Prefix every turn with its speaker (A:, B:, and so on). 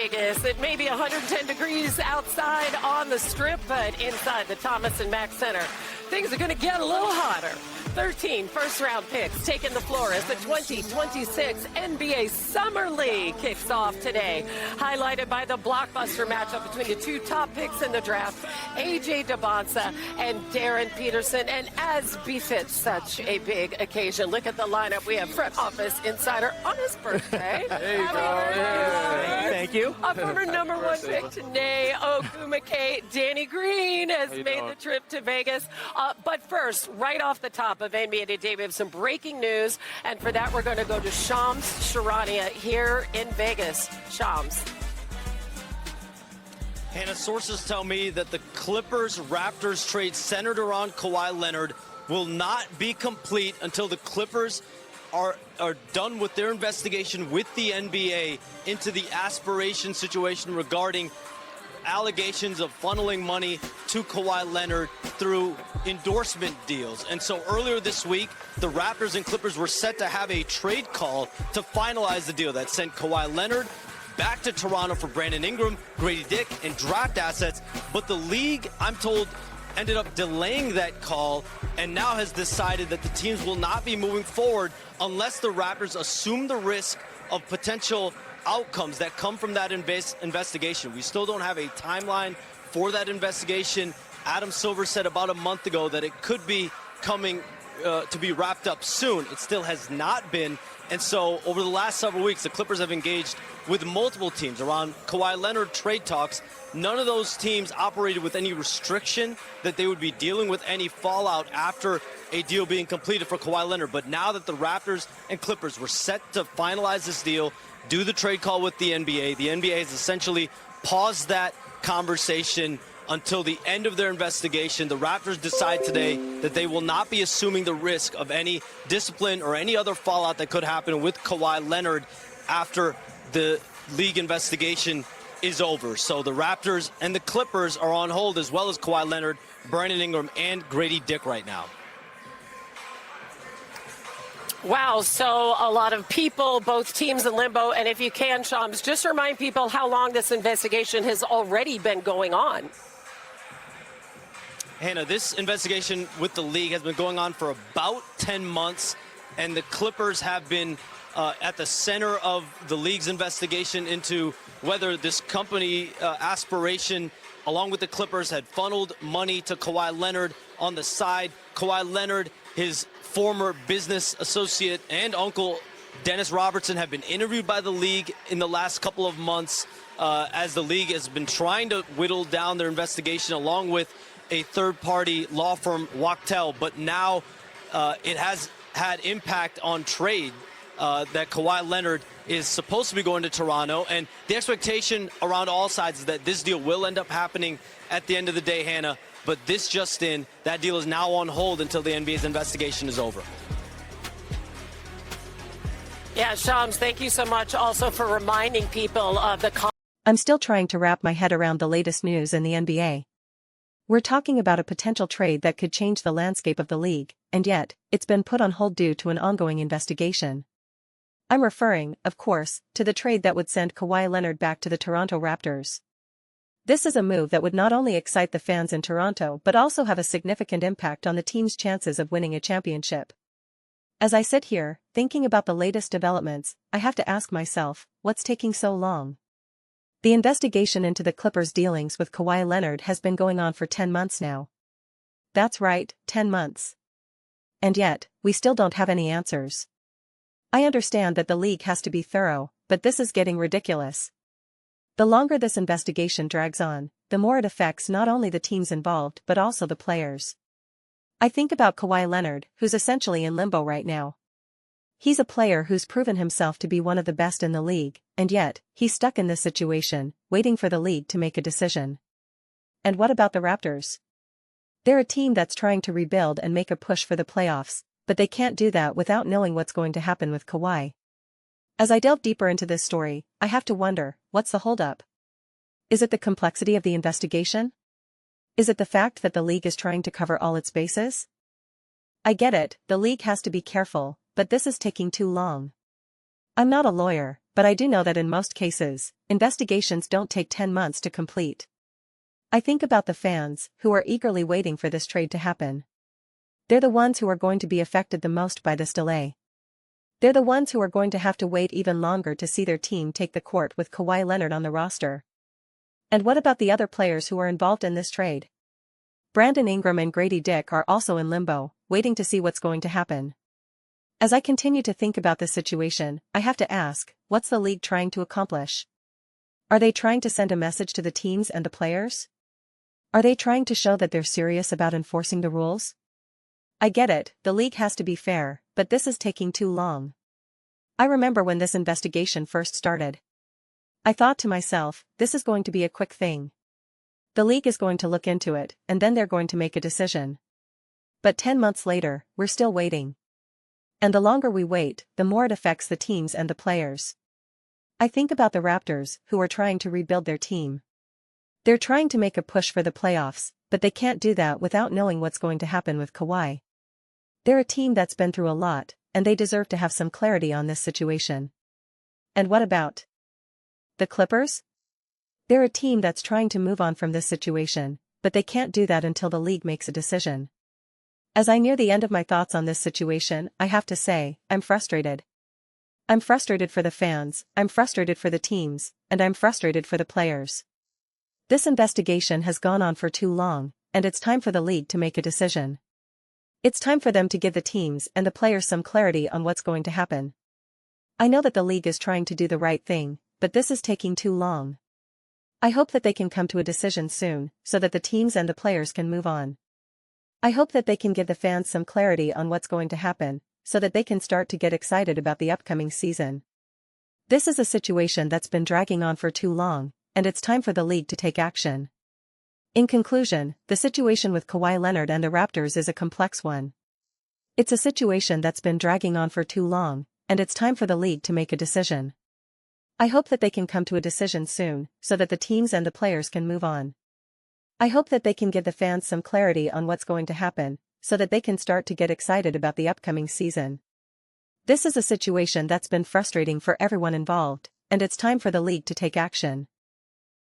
A: Vegas. It may be 110 degrees outside on the Strip, but inside the Thomas and Mack Center, things are going to get a little hotter. 13 first-round picks taking the floor as the 2026 NBA Summer League kicks off today, highlighted by the blockbuster matchup between the two top picks in the draft, A.J. Debonsa and Darren Peterson. And as befits such a big occasion, look at the lineup. We have front office insider on his birthday.
B: There you go. Thank you.
A: A former number one pick, Tanae Ogumake. Danny Green has made the trip to Vegas. But first, right off the top of NBA Today, we have some breaking news. And for that, we're going to go to Shams Charania here in Vegas. Shams.
C: Hannah, sources tell me that the Clippers-Raptors trade centered around Kawhi Leonard will not be complete until the Clippers are done with their investigation with the NBA into the aspiration situation regarding allegations of funneling money to Kawhi Leonard through endorsement deals. And so earlier this week, the Raptors and Clippers were set to have a trade call to finalize the deal that sent Kawhi Leonard back to Toronto for Brandon Ingram, Grady Dick, and draft assets. But the league, I'm told, ended up delaying that call and now has decided that the teams will not be moving forward unless the Raptors assume the risk of potential outcomes that come from that investigation. We still don't have a timeline for that investigation. Adam Silver said about a month ago that it could be coming to be wrapped up soon. It still has not been. And so over the last several weeks, the Clippers have engaged with multiple teams around Kawhi Leonard trade talks. None of those teams operated with any restriction that they would be dealing with any fallout after a deal being completed for Kawhi Leonard. But now that the Raptors and Clippers were set to finalize this deal, do the trade call with the NBA has essentially paused that conversation until the end of their investigation. The Raptors decide today that they will not be assuming the risk of any discipline or any other fallout that could happen with Kawhi Leonard after the league investigation is over. So the Raptors and the Clippers are on hold, as well as Kawhi Leonard, Brandon Ingram, and Grady Dick right now.
A: Wow, so a lot of people, both teams in limbo. And if you can, Shams, just remind people how long this investigation has already been going on.
C: Hannah, this investigation with the league has been going on for about 10 months, and the Clippers have been at the center of the league's investigation into whether this company aspiration, along with the Clippers, had funneled money to Kawhi Leonard on the side. Kawhi Leonard, his former business associate and uncle Dennis Robertson, have been interviewed by the league in the last couple of months as the league has been trying to whittle down their investigation along with a third-party law firm, Wachtell. But now it has had impact on trade that Kawhi Leonard is supposed to be going to Toronto. And the expectation around all sides is that this deal will end up happening at the end of the day, Hannah. But this just in, that deal is now on hold until the NBA's investigation is over.
A: Yeah, Shams, thank you so much also for reminding people of the...
D: I'm still trying to wrap my head around the latest news in the NBA. We're talking about a potential trade that could change the landscape of the league, and yet, it's been put on hold due to an ongoing investigation. I'm referring, of course, to the trade that would send Kawhi Leonard back to the Toronto Raptors. This is a move that would not only excite the fans in Toronto but also have a significant impact on the team's chances of winning a championship. As I sit here, thinking about the latest developments, I have to ask myself, what's taking so long? The investigation into the Clippers' dealings with Kawhi Leonard has been going on for 10 months now. That's right, 10 months. And yet, we still don't have any answers. I understand that the league has to be thorough, but this is getting ridiculous. The longer this investigation drags on, the more it affects not only the teams involved but also the players. I think about Kawhi Leonard, who's essentially in limbo right now. He's a player who's proven himself to be one of the best in the league, and yet, he's stuck in this situation, waiting for the league to make a decision. And what about the Raptors? They're a team that's trying to rebuild and make a push for the playoffs, but they can't do that without knowing what's going to happen with Kawhi. As I delve deeper into this story, I have to wonder, what's the holdup? Is it the complexity of the investigation? Is it the fact that the league is trying to cover all its bases? I get it, the league has to be careful, but this is taking too long. I'm not a lawyer, but I do know that in most cases, investigations don't take 10 months to complete. I think about the fans, who are eagerly waiting for this trade to happen. They're the ones who are going to be affected the most by this delay. They're the ones who are going to have to wait even longer to see their team take the court with Kawhi Leonard on the roster. And what about the other players who are involved in this trade? Brandon Ingram and Grady Dick are also in limbo, waiting to see what's going to happen. As I continue to think about this situation, I have to ask, what's the league trying to accomplish? Are they trying to send a message to the teams and the players? Are they trying to show that they're serious about enforcing the rules? I get it, the league has to be fair, but this is taking too long. I remember when this investigation first started. I thought to myself, this is going to be a quick thing. The league is going to look into it, and then they're going to make a decision. But 10 months later, we're still waiting. And the longer we wait, the more it affects the teams and the players. I think about the Raptors, who are trying to rebuild their team. They're trying to make a push for the playoffs, but they can't do that without knowing what's going to happen with Kawhi. They're a team that's been through a lot, and they deserve to have some clarity on this situation. And what about the Clippers? They're a team that's trying to move on from this situation, but they can't do that until the league makes a decision. As I near the end of my thoughts on this situation, I have to say, I'm frustrated. I'm frustrated for the fans, I'm frustrated for the teams, and I'm frustrated for the players. This investigation has gone on for too long, and it's time for the league to make a decision. It's time for them to give the teams and the players some clarity on what's going to happen. I know that the league is trying to do the right thing, but this is taking too long. I hope that they can come to a decision soon, so that the teams and the players can move on. I hope that they can give the fans some clarity on what's going to happen, so that they can start to get excited about the upcoming season. This is a situation that's been dragging on for too long, and it's time for the league to take action. In conclusion, the situation with Kawhi Leonard and the Raptors is a complex one. It's a situation that's been dragging on for too long, and it's time for the league to make a decision. I hope that they can come to a decision soon, so that the teams and the players can move on. I hope that they can give the fans some clarity on what's going to happen, so that they can start to get excited about the upcoming season. This is a situation that's been frustrating for everyone involved, and it's time for the league to take action.